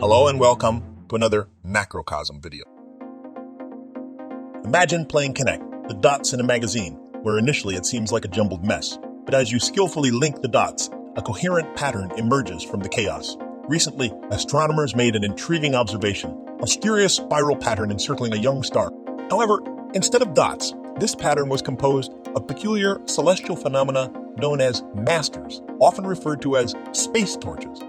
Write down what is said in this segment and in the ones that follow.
Hello and welcome to another macrocosm video. Imagine playing Connect, the dots in a magazine, where initially it seems like a jumbled mess. But as you skillfully link the dots, a coherent pattern emerges from the chaos. Recently, astronomers made an intriguing observation, a mysterious spiral pattern encircling a young star. However, instead of dots, this pattern was composed of peculiar celestial phenomena known as masters, often referred to as space torches.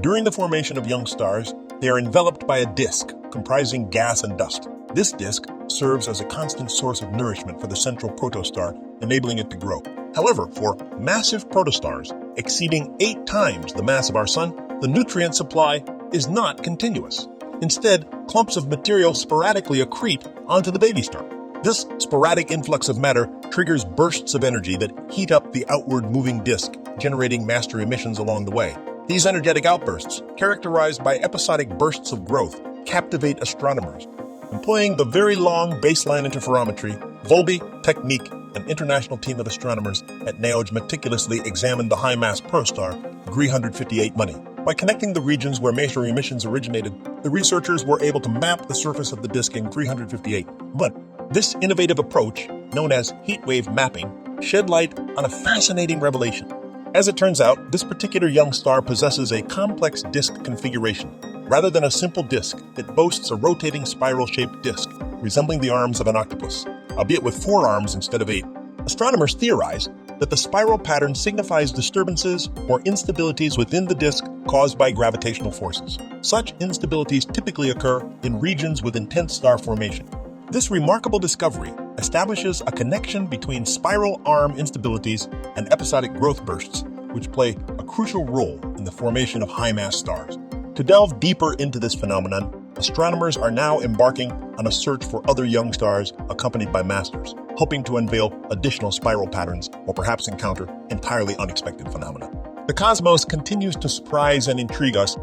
During the formation of young stars, they are enveloped by a disk comprising gas and dust. This disk serves as a constant source of nourishment for the central protostar, enabling it to grow. However, for massive protostars exceeding 8 times the mass of our Sun, the nutrient supply is not continuous. Instead, clumps of material sporadically accrete onto the baby star. This sporadic influx of matter triggers bursts of energy that heat up the outward moving disk, generating master emissions along the way. These energetic outbursts, characterized by episodic bursts of growth, captivate astronomers. Employing the very long baseline interferometry, Volby, Technique, an international team of astronomers at NIOJ meticulously examined the high-mass protostar, GRI 158 Money. By connecting the regions where major emissions originated, the researchers were able to map the surface of the disk in GRI 158. But this innovative approach, known as heatwave mapping, shed light on a fascinating revelation. As it turns out, this particular young star possesses a complex disk configuration. Rather than a simple disk, it boasts a rotating spiral-shaped disk, resembling the arms of an octopus, albeit with 4 arms instead of 8. Astronomers theorize that the spiral pattern signifies disturbances or instabilities within the disk caused by gravitational forces. Such instabilities typically occur in regions with intense star formation. This remarkable discovery establishes a connection between spiral arm instabilities and episodic growth bursts, which play a crucial role in the formation of high-mass stars. To delve deeper into this phenomenon, astronomers are now embarking on a search for other young stars accompanied by masters, hoping to unveil additional spiral patterns or perhaps encounter entirely unexpected phenomena. The cosmos continues to surprise and intrigue us.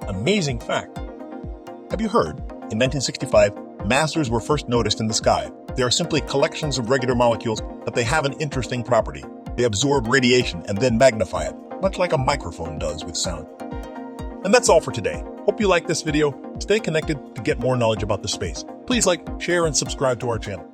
Amazing fact. Have you heard? In 1965, masters were first noticed in the sky. They are simply collections of regular molecules, but they have an interesting property. They absorb radiation and then magnify it, much like a microphone does with sound. And that's all for today. Hope you like this video. Stay connected to get more knowledge about the space. Please like, share, and subscribe to our channel.